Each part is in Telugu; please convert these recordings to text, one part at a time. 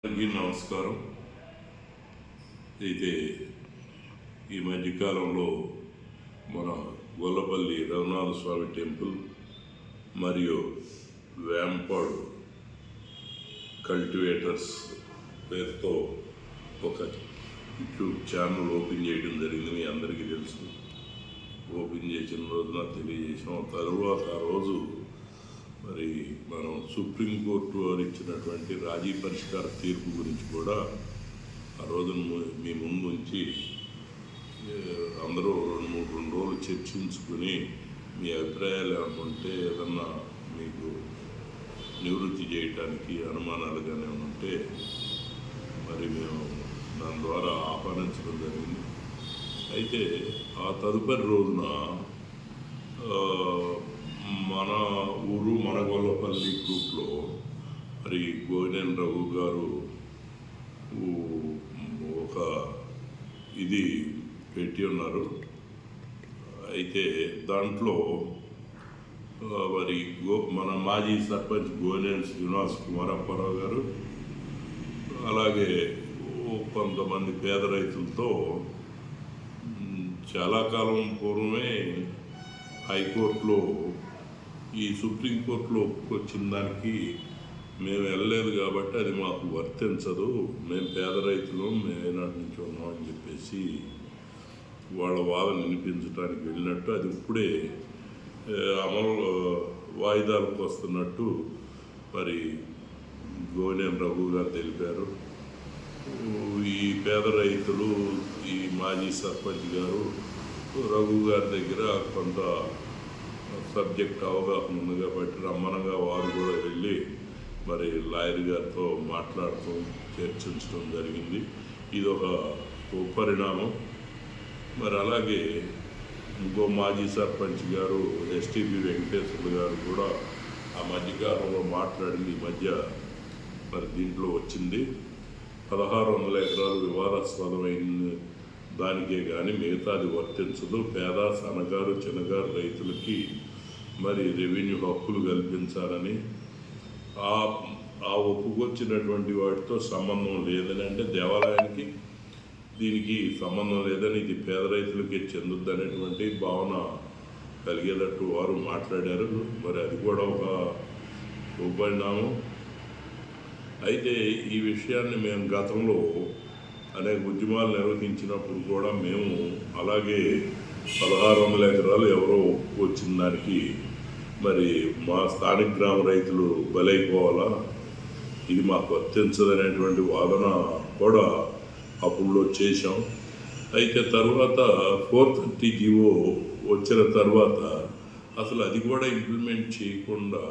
అందరికీ నమస్కారం. అయితే ఈ మధ్యకాలంలో మన గొల్లపల్లి రఘునాథ స్వామి టెంపుల్ మరియు వేంపాడు కల్టివేటర్స్ పేరుతో ఒక యూట్యూబ్ ఛానల్ ఓపెన్ చేయడం జరిగింది. మీ అందరికీ తెలుసు. ఓపెన్ చేసిన రోజున తెలియజేసాం. తరువాత ఆ రోజు మరి మనం సుప్రీంకోర్టు వారు ఇచ్చినటువంటి రాజీ పరిష్కార తీర్పు గురించి కూడా ఆ రోజున మీ ముందు ఉంచి అందరూ రెండు రోజులు చర్చించుకుని మీ అభిప్రాయాలు ఏమంటే ఏదన్నా మీకు నివృత్తి చేయటానికి అనుమానాలు కానీ ఉంటే మరి మేము దాని ద్వారా ఆహ్వానించడం జరిగింది. అయితే ఆ తదుపరి రోజున మన ఊరు మన గొల్లపల్లి గ్రూప్లో మరి గోవినేని రఘు గారు ఒక ఇది పెట్టి ఉన్నారు. అయితే దాంట్లో మరి మన మాజీ సర్పంచ్ గోవినేని శ్రీనివాస్ కుమారప్పారావు గారు అలాగే కొంతమంది పేద రైతులతో చాలా కాలం పూర్వమే హైకోర్టులో ఈ సుప్రీంకోర్టులో ఒప్పుకొచ్చిన దానికి మేము వెళ్ళలేదు కాబట్టి అది మాకు వర్తించదు, మేము పేద రైతులు, మేము ఏనాటి నుంచి ఉన్నామని చెప్పేసి వాళ్ళ వాదన వినిపించడానికి వెళ్ళినట్టు అది ఇప్పుడే అమలు వాయిదాలకు వస్తున్నట్టు మరి గోవినేని రఘు గారు తెలిపారు. ఈ పేద రైతులు ఈ మాజీ సర్పంచ్ గారు రఘు గారి దగ్గర కొంత సబ్జెక్ట్ అవగాహన ఉంది కాబట్టి రమ్మనగా వారు కూడా వెళ్ళి మరి లాయర్ గారితో మాట్లాడుతూ చర్చించడం జరిగింది. ఇది ఒక పరిణామం. మరి అలాగే ఇంకో మాజీ సర్పంచ్ గారు ఎస్టీపీ వెంకటేశ్వర్లు గారు కూడా ఆ మధ్యకాలంలో మాట్లాడింది. ఈ మధ్య మరి దీంట్లో వచ్చింది 1600 ఎకరాలు వివాదాస్పదమైన దానికే కానీ మిగతాది వర్తించదు. పేద సన్నకారు చిన్నకారు రైతులకి మరి రెవెన్యూ హక్కులు కల్పించాలని ఆ ఒప్పుకొచ్చినటువంటి వాటితో సంబంధం లేదని, అంటే దేవాలయానికి దీనికి సంబంధం లేదని, ఇది పేద రైతులకి చెందుద్ది అనేటువంటి భావన కలిగేటట్టు వారు మాట్లాడారు. మరి అది కూడా ఒక ఉపరిణామం. అయితే ఈ విషయాన్ని మేము గతంలో అనేక ఉద్యమాలు నిర్వహించినప్పుడు కూడా మేము అలాగే 1600 ఎకరాలు ఎవరో వచ్చిన దానికి మరి మా స్థానిక గ్రామ రైతులు బలైపోవాలా, ఇది మాకు వర్తించదనేటువంటి వాదన కూడా అప్పుడులో చేశాం. అయితే తర్వాత 430 జీవో వచ్చిన తర్వాత అసలు అది కూడా ఇంప్లిమెంట్ చేయకుండా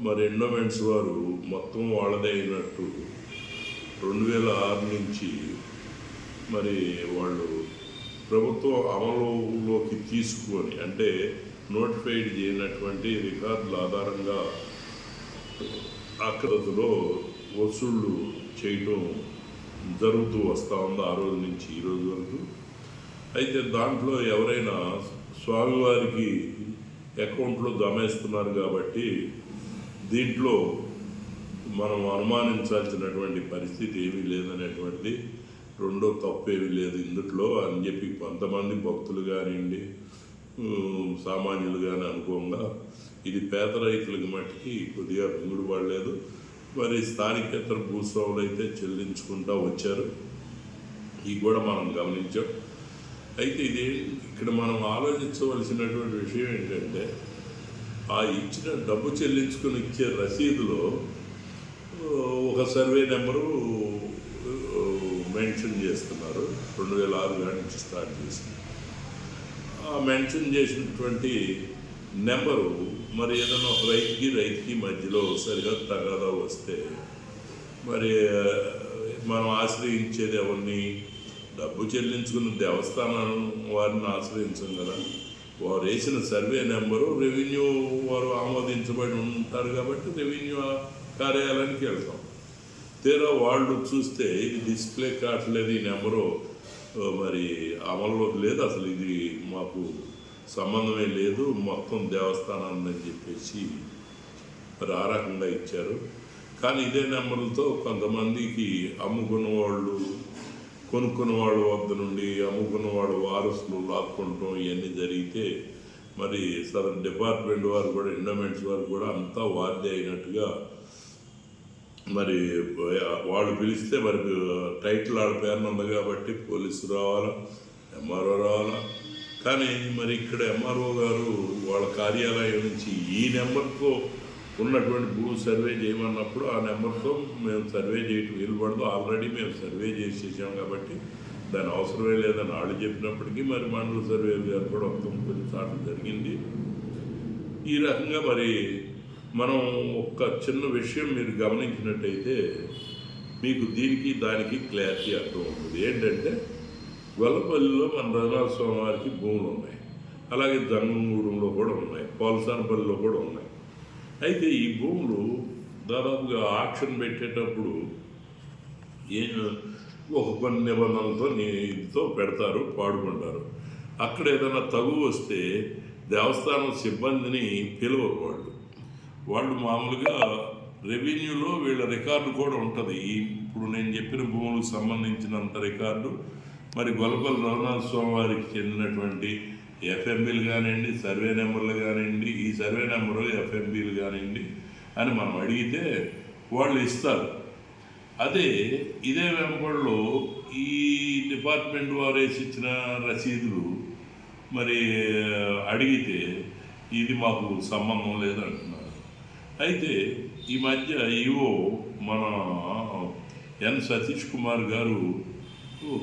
మరి ఎండోమెంట్స్ వారు మొత్తం వాళ్ళదే అయినట్టు 2006 నుంచి మరి వాళ్ళు ప్రభుత్వం అమలులోకి తీసుకొని, అంటే నోటిఫైడ్ చేయనటువంటి రికార్డుల ఆధారంగా అక్రతలో వసూళ్ళు చేయటం జరుగుతూ వస్తూ ఉంది ఆ రోజు నుంచి ఈ రోజు వరకు. అయితే దాంట్లో ఎవరైనా స్వామివారికి అకౌంట్లో జమేస్తున్నారు కాబట్టి దీంట్లో మనం అనుమానించాల్సినటువంటి పరిస్థితి ఏమీ లేదనేటువంటిది, రెండో తప్పు ఏమీ లేదు ఇందుట్లో అని చెప్పి కొంతమంది భక్తులు కానివ్వండి సామాన్యులు కానీ అనుకోగా ఇది పేద రైతులకి మట్టికి కొద్దిగా మింగుడు పడలేదు. మరి స్థానికేతర భూస్వాములు అయితే చెల్లించుకుంటూ వచ్చారు. ఇవి కూడా మనం గమనించాం. అయితే ఇది ఇక్కడ మనం ఆలోచించవలసినటువంటి విషయం ఏంటంటే, ఆ ఇచ్చిన డబ్బు చెల్లించుకొని ఇచ్చే రసీదులో ఒక సర్వే నెంబరు మెన్షన్ చేస్తున్నారు. 2006 నుంచి స్టార్ట్ చేసి ఆ మెన్షన్ చేసినటువంటి నెంబరు మరి ఏదైనా ఒక రైతుకి మధ్యలో సరిగా తగాదా వస్తే మరి మనం ఆశ్రయించేది ఎవరిని? డబ్బు చెల్లించుకున్న దేవస్థానం వారిని ఆశ్రయించం కదా. వారు వేసిన సర్వే నెంబరు రెవెన్యూ వారు ఆమోదించబడి ఉంటారు కాబట్టి రెవెన్యూ కార్యాలయానికి వెళ్తాం. తీరా వాళ్ళు చూస్తే ఇది డిస్ప్లే కావట్లేదు, ఈ నెంబరు మరి అమల్లో లేదు, అసలు ఇది మాకు సంబంధమే లేదు, మొత్తం దేవస్థానాన్ని అని చెప్పేసి మరి ఆ రకంగా ఇచ్చారు. కానీ ఇదే నెంబర్లతో కొంతమందికి అమ్ముకున్న వాళ్ళు కొనుక్కున్న వాళ్ళ వద్ద నుండి అమ్ముకున్న వాళ్ళ వారసులు లాక్కుంటాం ఇవన్నీ జరిగితే మరి సదరన్ డిపార్ట్మెంట్ వారు కూడా ఎండోమెంట్స్ వారు కూడా అంతా వాద్య అయినట్టుగా మరి వాళ్ళు పిలిస్తే మరి టైటిల్ వాళ్ళ పేరున ఉంది కాబట్టి పోలీసు రావాలా, ఎంఆర్ఓ రావాలా. కానీ మరి ఇక్కడ ఎంఆర్ఓ గారు వాళ్ళ కార్యాలయం నుంచి ఈ నెంబర్తో ఉన్నటువంటి భూ సర్వే చేయమన్నప్పుడు ఆ నెంబర్తో మేము సర్వే చేయటం వీలు పడదు, ఆల్రెడీ మేము సర్వే చేసేసాం కాబట్టి దాని అవసరమే లేదని వాళ్ళు చెప్పినప్పటికీ మరి మండల సర్వే గారు కూడా కొన్నిసార్లు జరిగింది. ఈ రకంగా మరి మనం ఒక చిన్న విషయం మీరు గమనించినట్టయితే మీకు దీనికి దానికి క్లారిటీ అర్థం అవుతుంది. ఏంటంటే గొల్లపల్లిలో మన రఘునాథ స్వామి వారికి భూములు ఉన్నాయి, అలాగే జంగంగూడెంలో కూడా ఉన్నాయి, పోలసానపల్లిలో కూడా ఉన్నాయి. అయితే ఈ భూములు దాదాపుగా ఆక్షన్ పెట్టేటప్పుడు ఒక కొన్ని నిబంధనలతో పెడతారు, పాడుకుంటారు. అక్కడ ఏదైనా తగు వస్తే దేవస్థానం సిబ్బందిని పిలవరు. వాళ్ళు మామూలుగా రెవెన్యూలో వీళ్ళ రికార్డు కూడా ఉంటుంది. ఇప్పుడు నేను చెప్పిన భూములకు సంబంధించినంత రికార్డు మరి గొల్లపల్లి రఘునాథ స్వామి వారికి చెందినటువంటి ఎఫ్ఎంబీలు కానివ్వండి, సర్వే నెంబర్లు కానివ్వండి, ఈ సర్వే నెంబరు ఎఫ్ఎంబీలు కానివ్వండి అని మనం అడిగితే వాళ్ళు ఇస్తారు. అదే ఇదే వెంబడిలో ఈ డిపార్ట్మెంట్ వారు వేసి ఇచ్చిన రసీదులు మరి అడిగితే ఇది మాకు సంబంధం లేదంటున్నారు. అయితే ఈ మధ్య ఈవో మన ఎన్ సతీష్ కుమార్ గారు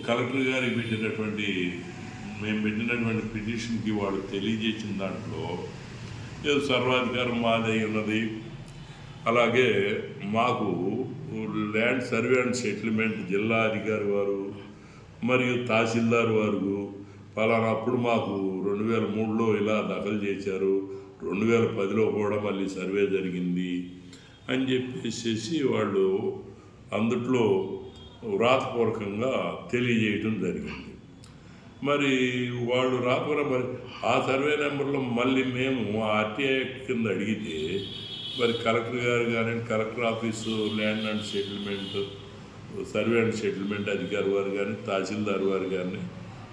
కలెక్టర్ గారికి మేము పెట్టినటువంటి పిటిషన్కి వాళ్ళు తెలియజేసిన దాంట్లో ఏదో సర్వాధికారం మాదే ఉన్నది, అలాగే మాకు ల్యాండ్ సర్వే అండ్ సెటిల్మెంట్ జిల్లా అధికారి వారు మరియు తహసీల్దార్ వారు ఫలానా అప్పుడు మాకు 2003లో ఇలా దాఖలు చేశారు, 2010లో కూడా మళ్ళీ సర్వే జరిగింది అని చెప్పేసి వాళ్ళు అందుట్లో వ్రాతపూర్వకంగా తెలియజేయటం జరిగింది. మరి వాళ్ళు రాకుండా మరి ఆ సర్వే నెంబర్లో మళ్ళీ మేము ఆర్టీఐ కింద అడిగితే మరి కలెక్టర్ గారు కానీ collector office land and settlement survey and settlement అధికారి వారు కానీ తహసీల్దార్ వారు కానీ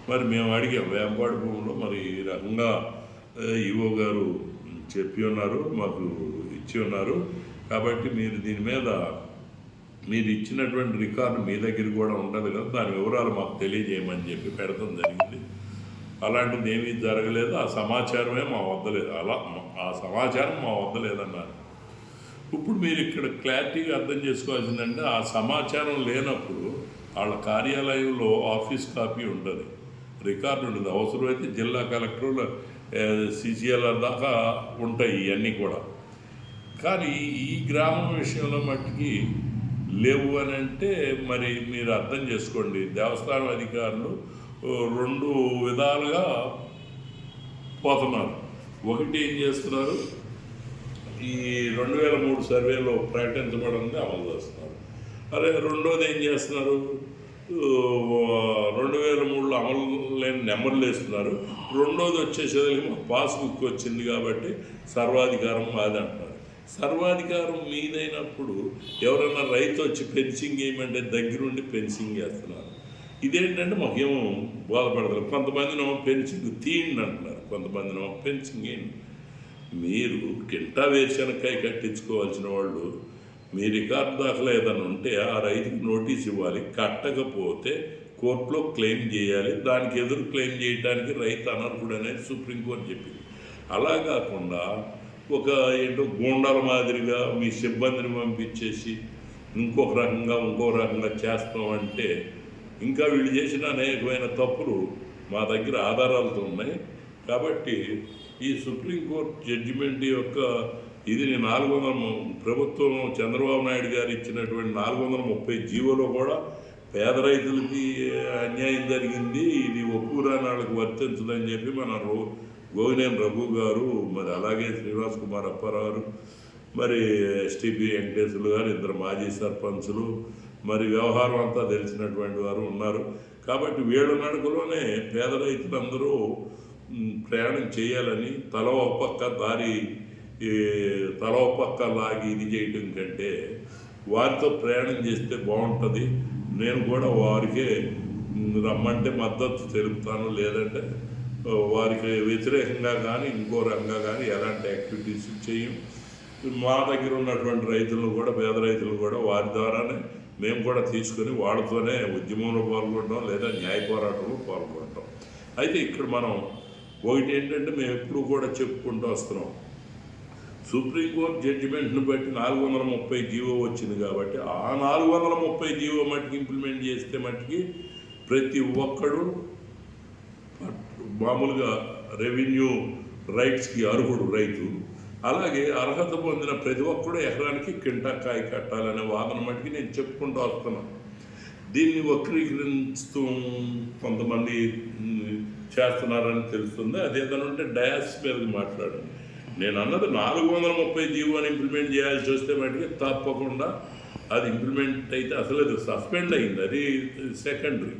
మరి మేము అడిగాం వేంపాడు భూమిలో మరి ఈ రకంగా ఈవో గారు చెప్పి ఉన్నారు, మాకు ఇచ్చి ఉన్నారు, కాబట్టి మీరు దీని మీద మీరు ఇచ్చినటువంటి రికార్డు మీ దగ్గర కూడా ఉంటుంది కదా, దాని వివరాలు మాకు తెలియజేయమని చెప్పి పెడతాం జరిగింది. అలాంటిది ఏమీ జరగలేదు, ఆ సమాచారమే మా వద్ద లేదు, ఆ సమాచారం మా వద్ద లేదన్నారు. ఇప్పుడు మీరు ఇక్కడ క్లారిటీగా అర్థం చేసుకోవాల్సిందంటే ఆ సమాచారం లేనప్పుడు వాళ్ళ కార్యాలయంలో ఆఫీస్ కాపీ ఉంటుంది, రికార్డు ఉంటుంది, అవసరమైతే జిల్లా కలెక్టర్లు సిసిఎల్ఆర్ దాకా ఉంటాయి ఇవన్నీ కూడా. కానీ ఈ గ్రామం విషయంలో మట్టుకి లేవు అని అంటే మరి మీరు అర్థం చేసుకోండి. దేవస్థానం అధికారులు 2 విధాలుగా పోతున్నారు. ఒకటి ఏం చేస్తున్నారు, ఈ 2003 సర్వేలో ప్రకటించబడింది అమలు చేస్తున్నారు. అదే రెండోది ఏం చేస్తున్నారు, 2003లో అమలు లేని నెంబర్లు వేస్తున్నారు. రెండోది వచ్చేసరికి పాస్బుక్ వచ్చింది కాబట్టి సర్వాధికారం మాది అంటున్నారు. సర్వాధికారం మీదైనప్పుడు ఎవరైనా రైతు వచ్చి ఫెన్సింగ్ వేయమంటే దగ్గరుండి ఫెన్సింగ్ చేస్తున్నారు. ఇదేంటంటే మాకేమో బాధపడతారు. కొంతమందినేమో ఫెన్సింగ్ తీయండి అంటున్నారు, కొంతమందినేమో ఫెన్సింగ్ వేయండి. మీరు కింటా వేరుశనక్కాయ కట్టించుకోవాల్సిన వాళ్ళు మీ రికార్డు దాఖలా ఏదైనా ఉంటే ఆ రైతుకి నోటీస్ ఇవ్వాలి, కట్టకపోతే కోర్టులో క్లెయిమ్ చేయాలి, దానికి ఎదురు క్లెయిమ్ చేయడానికి రైతు అనర్హుడు అనేది సుప్రీంకోర్టు చెప్పింది. అలా కాకుండా ఒక ఏంటో గూండాల మాదిరిగా మీ సిబ్బందిని పంపించేసి ఇంకో రకంగా చేస్తామంటే ఇంకా వీళ్ళు చేసిన అనేకమైన తప్పులు మా దగ్గర ఆధారాలతో ఉన్నాయి. కాబట్టి ఈ సుప్రీంకోర్టు జడ్జిమెంట్ యొక్క ఇది 400 ప్రభుత్వం చంద్రబాబు నాయుడు గారు ఇచ్చినటువంటి 430 జీవోలో కూడా పేద రైతులకి అన్యాయం జరిగింది, ఇది ఒప్పురాని వాళ్ళకి వర్తించదని చెప్పి మన గోవినేని రఘు గారు, మరి అలాగే శ్రీనివాస్ కుమార్ అప్పారావు, మరి ఎస్టీపీ వెంకటేశ్వర్లు గారు, 2 మాజీ సర్పంచులు, మరి వ్యవహారం అంతా తెలిసినటువంటి వారు ఉన్నారు. కాబట్టి వీళ్ళ నడుకులోనే పేద రైతులందరూ ప్రయాణం చేయాలని తల ఒక పక్క లాగి ఇది చేయటం కంటే వారితో ప్రయాణం చేస్తే బాగుంటుంది. నేను కూడా వారికే రమ్మంటే మద్దతు తెలుపుతాను, లేదంటే వారికి వ్యతిరేకంగా కానీ ఇంకో రకంగా కానీ ఎలాంటి యాక్టివిటీస్ చేయం. మా దగ్గర ఉన్నటువంటి రైతులను కూడా, పేద రైతులను కూడా వారి ద్వారానే మేము కూడా తీసుకొని వాళ్ళతోనే ఉద్యమంలో పాల్గొంటాం, లేదా న్యాయ పోరాటంలో పాల్గొంటాం. అయితే ఇక్కడ మనం ఒకటి ఏంటంటే, మేము ఎప్పుడు కూడా చెప్పుకుంటూ వస్తున్నాం, సుప్రీంకోర్టు జడ్జిమెంట్ను బట్టి 430 జీవో వచ్చింది కాబట్టి ఆ 430 జీవో మట్టుకు ఇంప్లిమెంట్ చేస్తే మట్టుకి ప్రతి ఒక్కడు మామూలుగా రెవెన్యూ రైట్స్కి అర్హుడు రైతు. అలాగే అర్హత పొందిన ప్రతి ఒక్కడు ఎకరానికి కింటాకాయ కట్టాలనే వాదన మటుకి నేను చెప్పుకుంటూ వస్తున్నాను. దీన్ని వక్రీకరిస్తూ కొంతమంది చేస్తున్నారని తెలుస్తుంది. అదేదనంటే డయాస్ మీద మాట్లాడండి. నేను అన్నది 430 జీవోని ఇంప్లిమెంట్ చేయాల్సి వస్తే మటుకి తప్పకుండా అది ఇంప్లిమెంట్ అయితే అసలు అది సస్పెండ్ అయింది, అది సెకండరీ.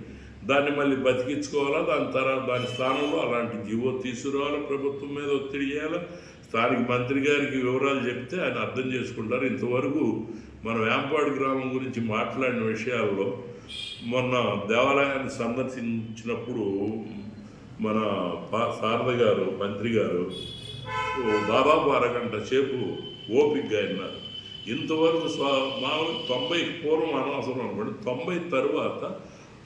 దాన్ని మళ్ళీ బతికించుకోవాలా, దాని తర్వాత దాని స్థానంలో అలాంటి జీవో తీసుకురావాలా, ప్రభుత్వం మీద ఒత్తిడి చేయాలా, స్థానిక మంత్రి గారికి వివరాలు చెప్తే ఆయన అర్థం చేసుకుంటారు. ఇంతవరకు మన వేంపాడు గ్రామం గురించి మాట్లాడిన విషయాల్లో మొన్న దేవాలయాన్ని సందర్శించినప్పుడు మన శారద గారు, మంత్రి గారు దాదాపు అరగంట సేపు ఓపికగా విన్నారు. ఇంతవరకు మామూలు 90కి పూర్వం అనవసరం అనుకోండి, 90 తరువాత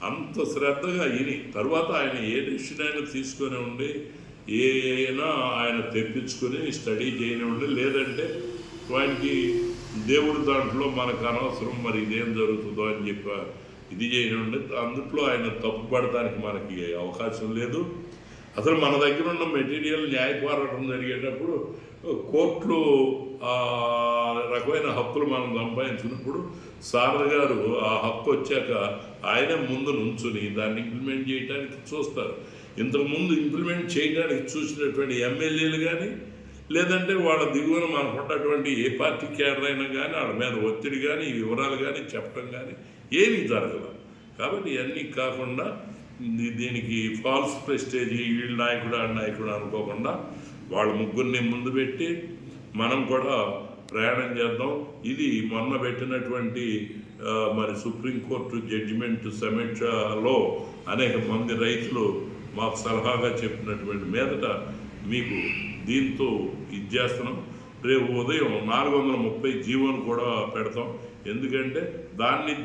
అంత శ్రద్ధగా విని తర్వాత ఆయన ఏ డెసిషన్ అయినా తీసుకొని ఉండి ఏనా ఆయన తెప్పించుకొని స్టడీ చేయనివ్వండి, లేదంటే వానికి దేవుడు దాంట్లో మనకు అనవసరం, మరి ఇదేం జరుగుతుందో అని చెప్పి ఇది చేయనివ్వండి. అందుట్లో ఆయన తప్పుపడటానికి మనకి అవకాశం లేదు. అసలు మన దగ్గర ఉన్న మెటీరియల్ న్యాయ పోరాటం జరిగేటప్పుడు కోర్టులు రకమైన హక్కులు మనం సంపాదించినప్పుడు శారద గారు ఆ హక్కు వచ్చాక ఆయన ముందు నుంచుని దాన్ని ఇంప్లిమెంట్ చేయడానికి చూస్తారు. ఇంతకుముందు ఇంప్లిమెంట్ చేయడానికి చూసినటువంటి ఎమ్మెల్యేలు కానీ, లేదంటే వాళ్ళ దిగువన మనకున్నటువంటి ఏ పార్టీ క్యాడర్ అయినా కానీ వాళ్ళ మీద ఒత్తిడి కానీ, వివరాలు కానీ చెప్పడం కానీ ఏమీ జరగదు. కాబట్టి ఇవన్నీ కాకుండా దీనికి ఫాల్స్ ప్రెస్టేజ్, వీళ్ళ నాయకుడు ఆ నాయకుడు అనుకోకుండా వాళ్ళ ముగ్గురిని ముందు పెట్టి మనం కూడా ప్రయాణం చేద్దాం. ఇది మొన్న పెట్టినటువంటి మరి సుప్రీంకోర్టు జడ్జిమెంట్ సమీక్షలో అనేక మంది రైతులు మాకు సలహాగా చెప్పినటువంటి మీదట మీకు దీంతో ఇది చేస్తున్నాం. రేపు ఉదయం 430 జీవోను కూడా పెడతాం. ఎందుకంటే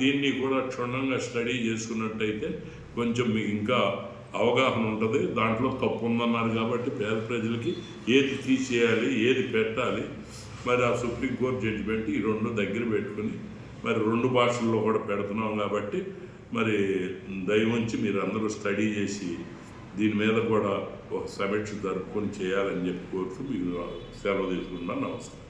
దీన్ని కూడా క్షుణ్ణంగా స్టడీ చేసుకున్నట్టయితే కొంచెం మీకు ఇంకా అవగాహన ఉంటుంది. దాంట్లో తప్పు ఉందన్నారు కాబట్టి పేద ప్రజలకి ఏది తీసేయాలి, ఏది పెట్టాలి, మరి ఆ సుప్రీంకోర్టు జడ్జిమెంట్ ఈ రెండు దగ్గర పెట్టుకుని మరి 2 భాషల్లో కూడా పెడుతున్నాం. కాబట్టి మరి దయవుంచి మీరు అందరూ స్టడీ చేసి దీని మీద కూడా ఒక సమీక్ష జరుపుకొని చేయాలని చెప్పి కోరుతూ మీకు సెలవు తీసుకుంటున్నాను. నమస్కారం.